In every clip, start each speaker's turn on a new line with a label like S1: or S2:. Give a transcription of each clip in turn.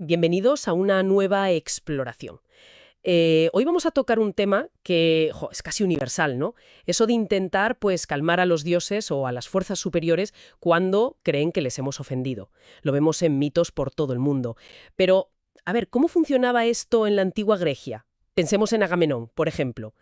S1: Bienvenidos a una nueva exploración. Hoy vamos a tocar un tema que es casi universal, ¿no? Eso de intentar, pues, calmar a los dioses o a las fuerzas superiores cuando creen que les hemos ofendido. Lo vemos en mitos por todo el mundo. Pero, a ver, ¿cómo funcionaba esto en la antigua Grecia? Pensemos en Agamenón, por ejemplo.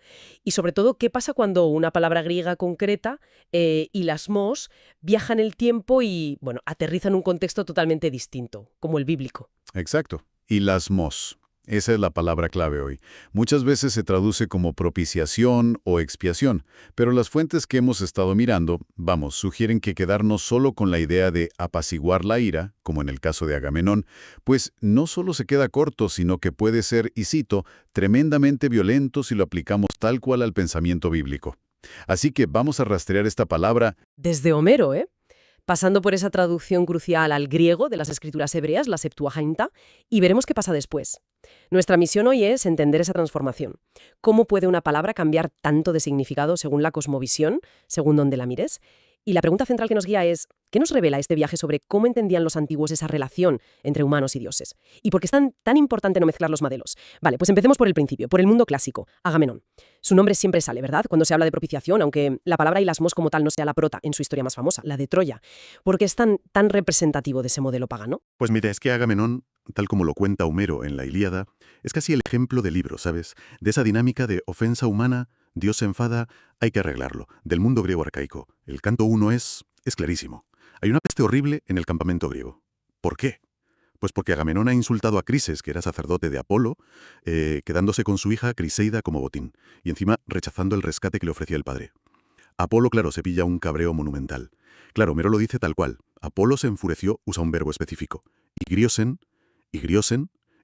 S1: Y sobre todo, ¿qué pasa cuando una palabra griega concreta y las mos viajan el tiempo y, bueno, aterrizan en un contexto totalmente distinto, como el bíblico?
S2: Exacto. Y las mos. Esa es la palabra clave hoy. Muchas veces se traduce como propiciación o expiación, pero las fuentes que hemos estado mirando, sugieren que quedarnos solo con la idea de apaciguar la ira, como en el caso de Agamenón, pues no solo se queda corto, sino que puede ser, y cito, tremendamente violento si lo aplicamos tal cual al pensamiento bíblico. Así que vamos a rastrear esta palabra.
S1: Desde Homero, ¿eh? Pasando por esa traducción crucial al griego de las escrituras hebreas, la Septuaginta, y veremos qué pasa después. Nuestra misión hoy es entender esa transformación. ¿Cómo puede una palabra cambiar tanto de significado según la cosmovisión, según donde la mires? Y la pregunta central que nos guía es, ¿qué nos revela este viaje sobre cómo entendían los antiguos esa relación entre humanos y dioses? ¿Y por qué es tan importante no mezclar los modelos? Vale, pues empecemos por el principio, por el mundo clásico, Agamenón. Su nombre siempre sale, ¿verdad? Cuando se habla de propiciación, aunque la palabra hilasmos como tal no sea la prota en su historia más famosa, la de Troya. ¿Por qué es tan representativo de ese modelo pagano?
S3: Pues mira, es que Agamenón, tal como lo cuenta Homero en la Ilíada, es casi el ejemplo del libro, ¿sabes? De esa dinámica de ofensa humana, Dios se enfada, hay que arreglarlo. Del mundo griego arcaico. El canto 1 es clarísimo. Hay una peste horrible en el campamento griego. ¿Por qué? Pues porque Agamenón ha insultado a Crises, que era sacerdote de Apolo, quedándose con su hija Criseida como botín, y encima rechazando el rescate que le ofrecía el padre. Apolo, claro, se pilla un cabreo monumental. Claro, Homero lo dice tal cual. Apolo se enfureció, usa un verbo específico. Y griosen,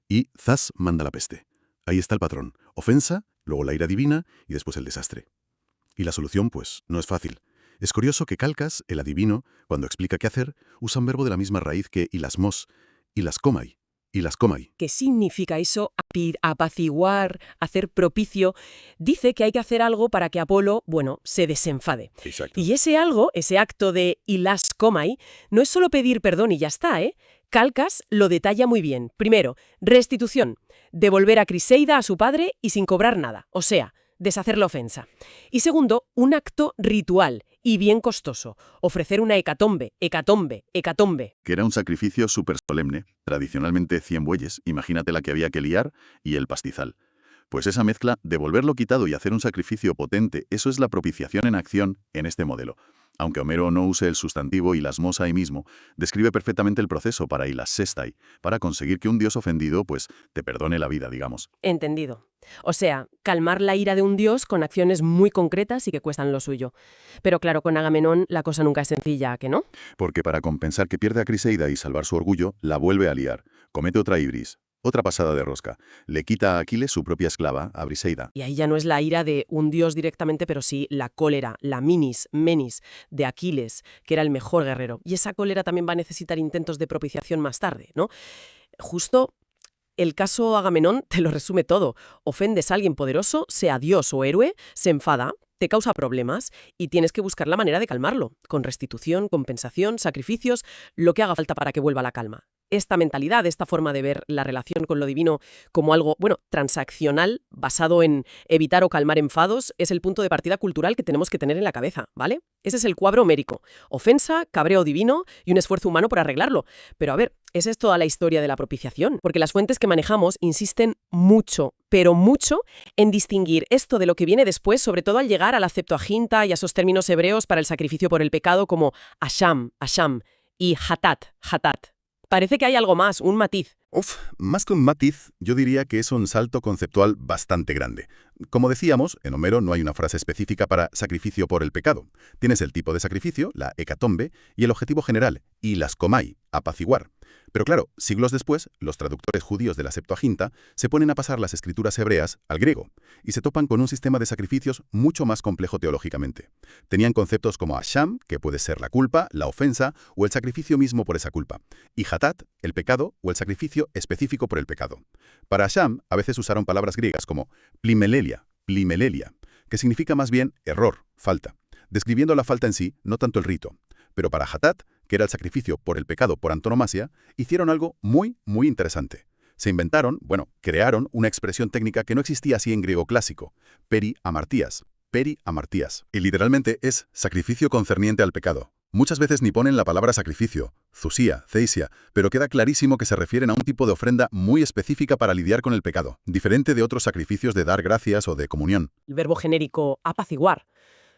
S3: y zas manda la peste. Ahí está el patrón. Ofensa, luego la ira divina y después el desastre. Y la solución, pues, no es fácil. Es curioso que Calcas, el adivino, cuando explica qué hacer, usa un verbo de la misma raíz que ilasmos, ilascomai.
S1: ¿Qué significa eso? Apaciguar, hacer propicio. Dice que hay que hacer algo para que Apolo, bueno, se desenfade.
S3: Exacto.
S1: Y ese algo, ese acto de ilaskomai, no es solo pedir perdón y ya está, ¿eh? Calcas lo detalla muy bien. Primero, restitución. Devolver a Criseida a su padre y sin cobrar nada. O sea, deshacer la ofensa. Y segundo, un acto ritual y bien costoso. Ofrecer una hecatombe.
S3: Que era un sacrificio súper solemne, tradicionalmente 100 bueyes, imagínate la que había que liar, y el pastizal. Pues esa mezcla, devolver lo quitado y hacer un sacrificio potente, eso es la propiciación en acción en este modelo. Aunque Homero no use el sustantivo ilasmos ahí mismo, describe perfectamente el proceso para ilasestai, para conseguir que un dios ofendido, pues, te perdone la vida, digamos.
S1: Entendido. O sea, calmar la ira de un dios con acciones muy concretas y que cuestan lo suyo. Pero claro, con Agamenón la cosa nunca es sencilla, ¿a que no?
S3: Porque para compensar que pierde a Criseida y salvar su orgullo, la vuelve a liar. Comete otra ibris, otra pasada de rosca. Le quita a Aquiles su propia esclava, a Briseida.
S1: Y ahí ya no es la ira de un dios directamente, pero sí la cólera, la menis de Aquiles, que era el mejor guerrero. Y esa cólera también va a necesitar intentos de propiciación más tarde, ¿no? Justo el caso Agamenón te lo resume todo. Ofendes a alguien poderoso, sea dios o héroe, se enfada, te causa problemas y tienes que buscar la manera de calmarlo, con restitución, compensación, sacrificios, lo que haga falta para que vuelva la calma. Esta mentalidad, esta forma de ver la relación con lo divino como algo, bueno, transaccional, basado en evitar o calmar enfados, es el punto de partida cultural que tenemos que tener en la cabeza, ¿vale? Ese es el cuadro homérico. Ofensa, cabreo divino y un esfuerzo humano por arreglarlo. Pero a ver, esa es toda la historia de la propiciación, porque las fuentes que manejamos insisten mucho, pero mucho, en distinguir esto de lo que viene después, sobre todo al llegar a la Septuaginta y a esos términos hebreos para el sacrificio por el pecado como asham, y hatat. Parece que hay algo más, un matiz.
S3: Más que un matiz, yo diría que es un salto conceptual bastante grande. Como decíamos, en Homero no hay una frase específica para sacrificio por el pecado. Tienes el tipo de sacrificio, la hecatombe, y el objetivo general, ilaskomai, apaciguar. Pero claro, siglos después, los traductores judíos de la Septuaginta se ponen a pasar las escrituras hebreas al griego y se topan con un sistema de sacrificios mucho más complejo teológicamente. Tenían conceptos como asham, que puede ser la culpa, la ofensa o el sacrificio mismo por esa culpa, y hatat, el pecado o el sacrificio específico por el pecado. Para asham, a veces usaron palabras griegas como plimelelia, que significa más bien error, falta, describiendo la falta en sí, no tanto el rito. Pero para hatat, que era el sacrificio por el pecado por antonomasia, hicieron algo muy, muy interesante. Se inventaron, crearon una expresión técnica que no existía así en griego clásico, peri-amartías. Peri-amartías. Y literalmente es sacrificio concerniente al pecado. Muchas veces ni ponen la palabra sacrificio, zusía, ceisia, pero queda clarísimo que se refieren a un tipo de ofrenda muy específica para lidiar con el pecado, diferente de otros sacrificios de dar gracias o de comunión.
S1: El verbo genérico apaciguar.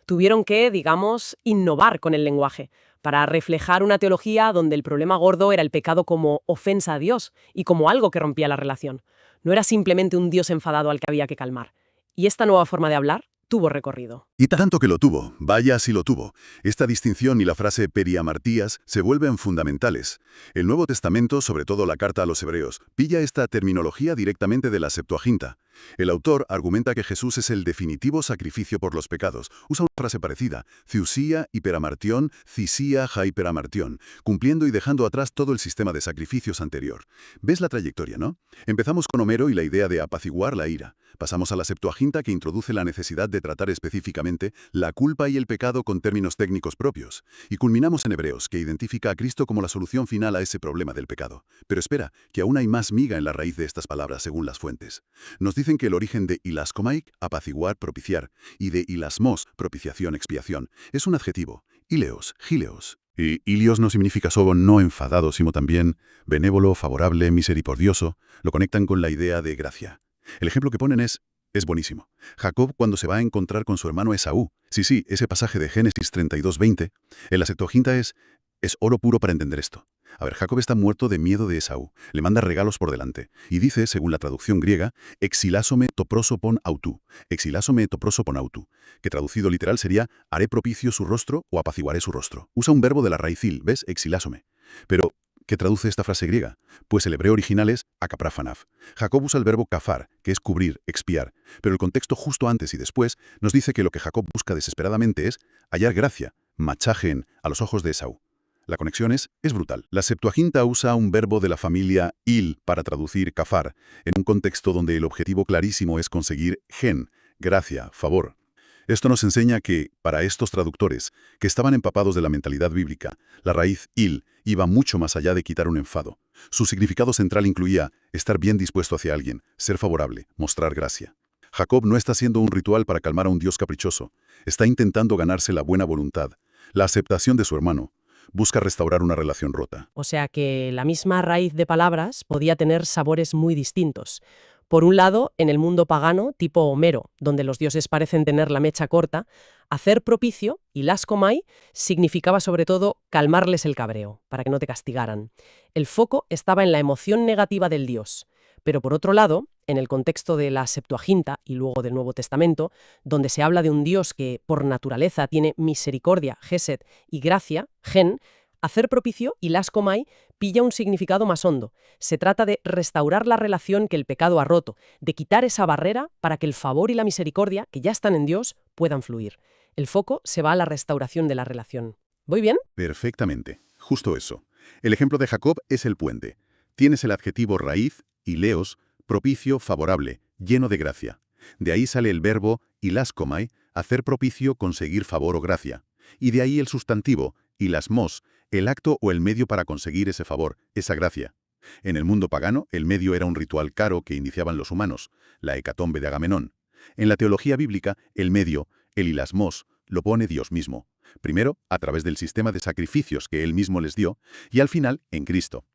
S1: Tuvieron que, digamos, innovar con el lenguaje para reflejar una teología donde el problema gordo era el pecado como ofensa a Dios y como algo que rompía la relación. No era simplemente un Dios enfadado al que había que calmar. Y esta nueva forma de hablar tuvo recorrido.
S3: Y tanto que lo tuvo, vaya si lo tuvo. Esta distinción y la frase periamartías se vuelven fundamentales. El Nuevo Testamento, sobre todo la carta a los Hebreos, pilla esta terminología directamente de la Septuaginta. El autor argumenta que Jesús es el definitivo sacrificio por los pecados. Usa una frase parecida, ciusía hiperamartión, cisía hyperamartión, cumpliendo y dejando atrás todo el sistema de sacrificios anterior. ¿Ves la trayectoria, no? Empezamos con Homero y la idea de apaciguar la ira. Pasamos a la Septuaginta, que introduce la necesidad de tratar específicamente la culpa y el pecado con términos técnicos propios. Y culminamos en Hebreos, que identifica a Cristo como la solución final a ese problema del pecado. Pero espera, que aún hay más miga en la raíz de estas palabras según las fuentes. Nos dicen que el origen de ilaskomai, apaciguar, propiciar, y de ilasmos, propiciación, expiación, es un adjetivo, ileos, gileos. Y ilios no significa solo no enfadado, sino también benévolo, favorable, misericordioso. Lo conectan con la idea de gracia. El ejemplo que ponen es buenísimo. Jacob cuando se va a encontrar con su hermano Esaú. Sí, ese pasaje de Génesis 32:20, en la Septuaginta es oro puro para entender esto. A ver, Jacob está muerto de miedo de Esaú, le manda regalos por delante, y dice, según la traducción griega, exilásome toprosopon autu, que traducido literal sería, haré propicio su rostro o apaciguaré su rostro. Usa un verbo de la raíz il, ¿ves? Exilásome. Pero, ¿qué traduce esta frase griega? Pues el hebreo original es akaprafanaf. Jacob usa el verbo kafar, que es cubrir, expiar, pero el contexto justo antes y después nos dice que lo que Jacob busca desesperadamente es hallar gracia, machajen, a los ojos de Esaú. La conexión es brutal. La Septuaginta usa un verbo de la familia il para traducir kafar, en un contexto donde el objetivo clarísimo es conseguir gen, gracia, favor. Esto nos enseña que, para estos traductores, que estaban empapados de la mentalidad bíblica, la raíz il iba mucho más allá de quitar un enfado. Su significado central incluía estar bien dispuesto hacia alguien, ser favorable, mostrar gracia. Jacob no está haciendo un ritual para calmar a un Dios caprichoso. Está intentando ganarse la buena voluntad, la aceptación de su hermano. Busca restaurar una relación rota.
S1: O sea que la misma raíz de palabras podía tener sabores muy distintos. Por un lado, en el mundo pagano, tipo Homero, donde los dioses parecen tener la mecha corta, hacer propicio, ilaskomai, significaba sobre todo calmarles el cabreo, para que no te castigaran. El foco estaba en la emoción negativa del dios. Pero por otro lado, en el contexto de la Septuaginta y luego del Nuevo Testamento, donde se habla de un Dios que por naturaleza tiene misericordia, gesed, y gracia, gen, hacer propicio, ilaskomai, pilla un significado más hondo. Se trata de restaurar la relación que el pecado ha roto, de quitar esa barrera para que el favor y la misericordia, que ya están en Dios, puedan fluir. El foco se va a la restauración de la relación. ¿Voy bien?
S3: Perfectamente. Justo eso. El ejemplo de Jacob es el puente. Tienes el adjetivo raíz, ileos, propicio, favorable, lleno de gracia. De ahí sale el verbo ilaskomai, hacer propicio, conseguir favor o gracia. Y de ahí el sustantivo, ilasmos, el acto o el medio para conseguir ese favor, esa gracia. En el mundo pagano, el medio era un ritual caro que iniciaban los humanos, la hecatombe de Agamenón. En la teología bíblica, el medio, el ilasmos, lo pone Dios mismo. Primero, a través del sistema de sacrificios que Él mismo les dio, y al final, en Cristo.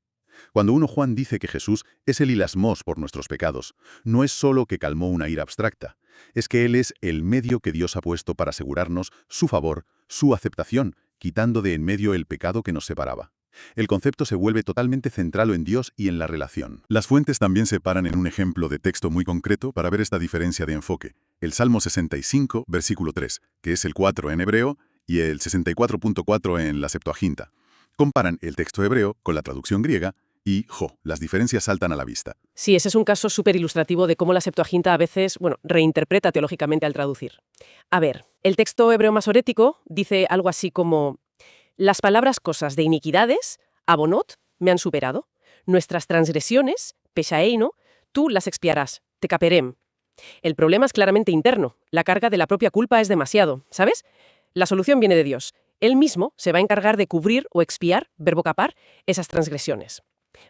S3: Cuando 1 Juan dice que Jesús es el ilasmos por nuestros pecados, no es solo que calmó una ira abstracta, es que Él es el medio que Dios ha puesto para asegurarnos su favor, su aceptación, quitando de en medio el pecado que nos separaba. El concepto se vuelve totalmente central en Dios y en la relación. Las fuentes también se paran en un ejemplo de texto muy concreto para ver esta diferencia de enfoque. El Salmo 65, versículo 3, que es el 4 en hebreo, y el 64.4 en la Septuaginta. Comparan el texto hebreo con la traducción griega y, las diferencias saltan a la vista.
S1: Sí, ese es un caso súper ilustrativo de cómo la Septuaginta a veces, reinterpreta teológicamente al traducir. A ver, el texto hebreo masorético dice algo así como: las palabras cosas de iniquidades, abonot, me han superado. Nuestras transgresiones, peshaeino, tú las expiarás, te caperem. El problema es claramente interno. La carga de la propia culpa es demasiado, ¿sabes? La solución viene de Dios. Él mismo se va a encargar de cubrir o expiar, verbo capar, esas transgresiones.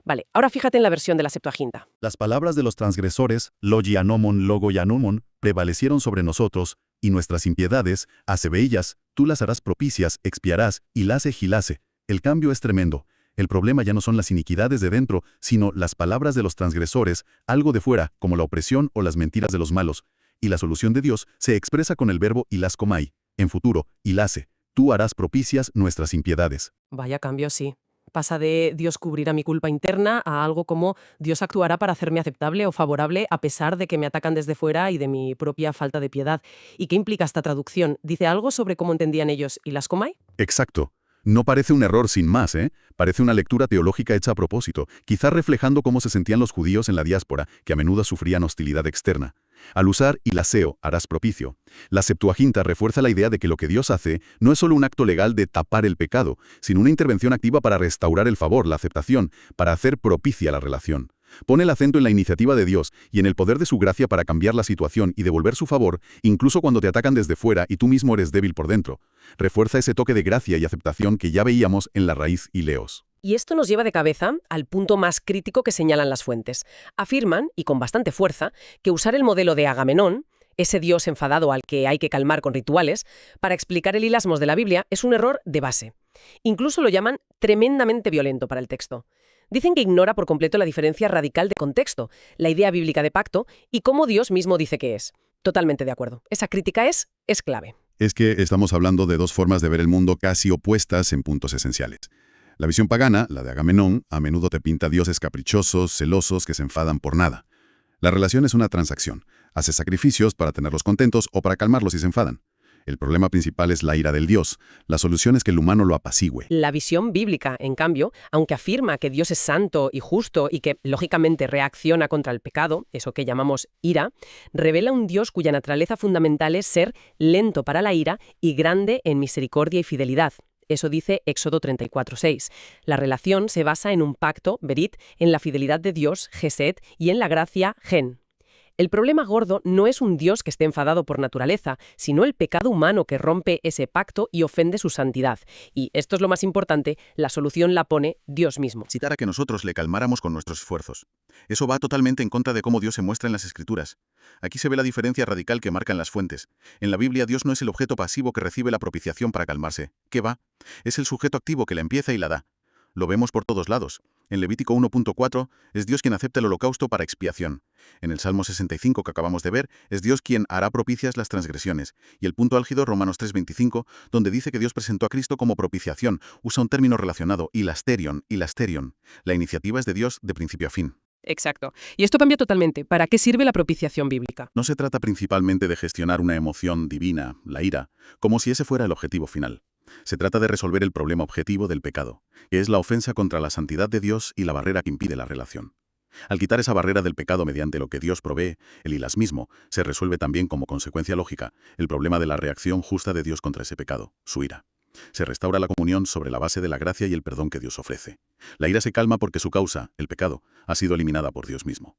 S1: Vale, ahora fíjate en la versión de la Septuaginta.
S3: Las palabras de los transgresores, logianomon, logoyanomon, prevalecieron sobre nosotros, y nuestras impiedades, hacebeillas, tú las harás propicias, expiarás, y lase gilase. El cambio es tremendo. El problema ya no son las iniquidades de dentro, sino las palabras de los transgresores, algo de fuera, como la opresión o las mentiras de los malos. Y la solución de Dios se expresa con el verbo ilas comai, en futuro, ilase. Tú harás propicias nuestras impiedades.
S1: Vaya cambio, sí. Pasa de Dios cubrirá mi culpa interna a algo como Dios actuará para hacerme aceptable o favorable a pesar de que me atacan desde fuera y de mi propia falta de piedad. ¿Y qué implica esta traducción? ¿Dice algo sobre cómo entendían ellos ilas comai?
S3: Exacto. No parece un error sin más, ¿eh? Parece una lectura teológica hecha a propósito, quizás reflejando cómo se sentían los judíos en la diáspora, que a menudo sufrían hostilidad externa. Al usar ilaseo, harás propicio. La Septuaginta refuerza la idea de que lo que Dios hace no es solo un acto legal de tapar el pecado, sino una intervención activa para restaurar el favor, la aceptación, para hacer propicia la relación. Pone el acento en la iniciativa de Dios y en el poder de su gracia para cambiar la situación y devolver su favor, incluso cuando te atacan desde fuera y tú mismo eres débil por dentro. Refuerza ese toque de gracia y aceptación que ya veíamos en la raíz y leos.
S1: Y esto nos lleva de cabeza al punto más crítico que señalan las fuentes. Afirman, y con bastante fuerza, que usar el modelo de Agamenón, ese dios enfadado al que hay que calmar con rituales, para explicar el hilasmos de la Biblia es un error de base. Incluso lo llaman tremendamente violento para el texto. Dicen que ignora por completo la diferencia radical de contexto, la idea bíblica de pacto y cómo Dios mismo dice que es. Totalmente de acuerdo. Esa crítica es clave.
S2: Es que estamos hablando de dos formas de ver el mundo casi opuestas en puntos esenciales. La visión pagana, la de Agamenón, a menudo te pinta dioses caprichosos, celosos, que se enfadan por nada. La relación es una transacción. Haces sacrificios para tenerlos contentos o para calmarlos si se enfadan. El problema principal es la ira del Dios. La solución es que el humano lo apacigüe.
S1: La visión bíblica, en cambio, aunque afirma que Dios es santo y justo y que, lógicamente, reacciona contra el pecado, eso que llamamos ira, revela un Dios cuya naturaleza fundamental es ser lento para la ira y grande en misericordia y fidelidad. Eso dice Éxodo 34:6. La relación se basa en un pacto, berit, en la fidelidad de Dios, gesed, y en la gracia, gen. El problema gordo no es un Dios que esté enfadado por naturaleza, sino el pecado humano que rompe ese pacto y ofende su santidad. Y esto es lo más importante, la solución la pone Dios mismo.
S3: Citar a que nosotros le calmáramos con nuestros esfuerzos. Eso va totalmente en contra de cómo Dios se muestra en las Escrituras. Aquí se ve la diferencia radical que marcan las fuentes. En la Biblia, Dios no es el objeto pasivo que recibe la propiciación para calmarse. ¿Qué va? Es el sujeto activo que la empieza y la da. Lo vemos por todos lados. En Levítico 1.4 es Dios quien acepta el holocausto para expiación. En el Salmo 65 que acabamos de ver, es Dios quien hará propicias las transgresiones. Y el punto álgido, Romanos 3.25, donde dice que Dios presentó a Cristo como propiciación, usa un término relacionado, ilasterion. La iniciativa es de Dios de principio a fin.
S1: Exacto. Y esto cambia totalmente. ¿Para qué sirve la propiciación bíblica?
S3: No se trata principalmente de gestionar una emoción divina, la ira, como si ese fuera el objetivo final. Se trata de resolver el problema objetivo del pecado, que es la ofensa contra la santidad de Dios y la barrera que impide la relación. Al quitar esa barrera del pecado mediante lo que Dios provee, el ilas mismo, se resuelve también como consecuencia lógica el problema de la reacción justa de Dios contra ese pecado, su ira. Se restaura la comunión sobre la base de la gracia y el perdón que Dios ofrece. La ira se calma porque su causa, el pecado, ha sido eliminada por Dios mismo.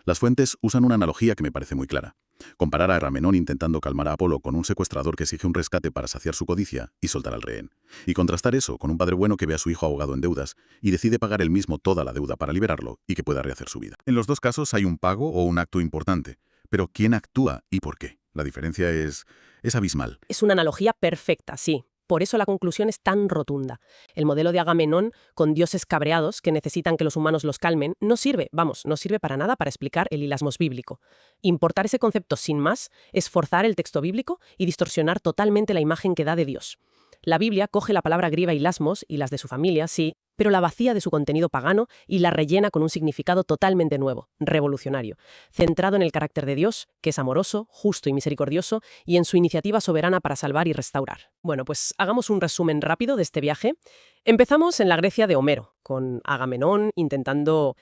S3: Las fuentes usan una analogía que me parece muy clara. Comparar a Agamenón intentando calmar a Apolo con un secuestrador que exige un rescate para saciar su codicia y soltar al rehén. Y contrastar eso con un padre bueno que ve a su hijo ahogado en deudas y decide pagar él mismo toda la deuda para liberarlo y que pueda rehacer su vida. En los dos casos hay un pago o un acto importante. Pero ¿quién actúa y por qué? La diferencia es abismal.
S1: Es una analogía perfecta, sí. Por eso la conclusión es tan rotunda. El modelo de Agamenón, con dioses cabreados que necesitan que los humanos los calmen, no sirve para nada para explicar el hilasmos bíblico. Importar ese concepto sin más es forzar el texto bíblico y distorsionar totalmente la imagen que da de Dios. La Biblia coge la palabra griega hilasmos y las de su familia, sí, pero la vacía de su contenido pagano y la rellena con un significado totalmente nuevo, revolucionario, centrado en el carácter de Dios, que es amoroso, justo y misericordioso, y en su iniciativa soberana para salvar y restaurar. Bueno, pues hagamos un resumen rápido de este viaje. Empezamos en la Grecia de Homero, con Agamenón intentando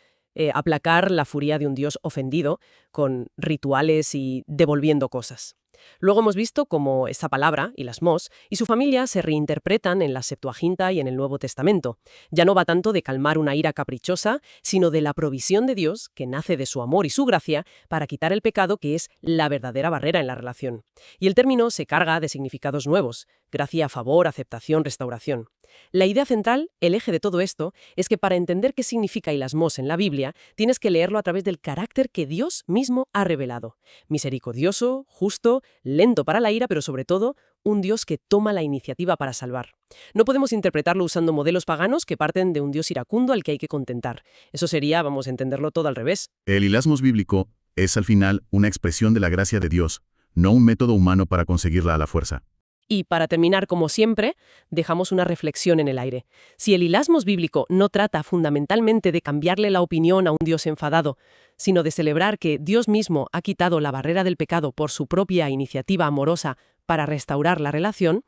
S1: aplacar la furia de un dios ofendido con rituales y devolviendo cosas. Luego hemos visto cómo esa palabra, hilasmos, y su familia se reinterpretan en la Septuaginta y en el Nuevo Testamento. Ya no va tanto de calmar una ira caprichosa, sino de la provisión de Dios, que nace de su amor y su gracia, para quitar el pecado, que es la verdadera barrera en la relación. Y el término se carga de significados nuevos: gracia, favor, aceptación, restauración. La idea central, el eje de todo esto, es que para entender qué significa hilasmos en la Biblia, tienes que leerlo a través del carácter que Dios mismo ha revelado. Misericordioso, justo, lento para la ira, pero sobre todo, un Dios que toma la iniciativa para salvar. No podemos interpretarlo usando modelos paganos que parten de un Dios iracundo al que hay que contentar. Eso sería, vamos a entenderlo todo al revés.
S3: El hilasmos bíblico es al final una expresión de la gracia de Dios, no un método humano para conseguirla a la fuerza.
S1: Y para terminar, como siempre, dejamos una reflexión en el aire. Si el hilasmos bíblico no trata fundamentalmente de cambiarle la opinión a un Dios enfadado, sino de celebrar que Dios mismo ha quitado la barrera del pecado por su propia iniciativa amorosa para restaurar la relación,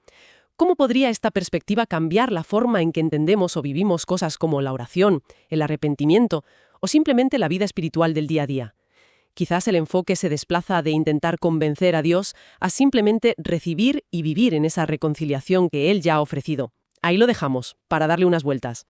S1: ¿cómo podría esta perspectiva cambiar la forma en que entendemos o vivimos cosas como la oración, el arrepentimiento o simplemente la vida espiritual del día a día? Quizás el enfoque se desplaza de intentar convencer a Dios a simplemente recibir y vivir en esa reconciliación que Él ya ha ofrecido. Ahí lo dejamos, para darle unas vueltas.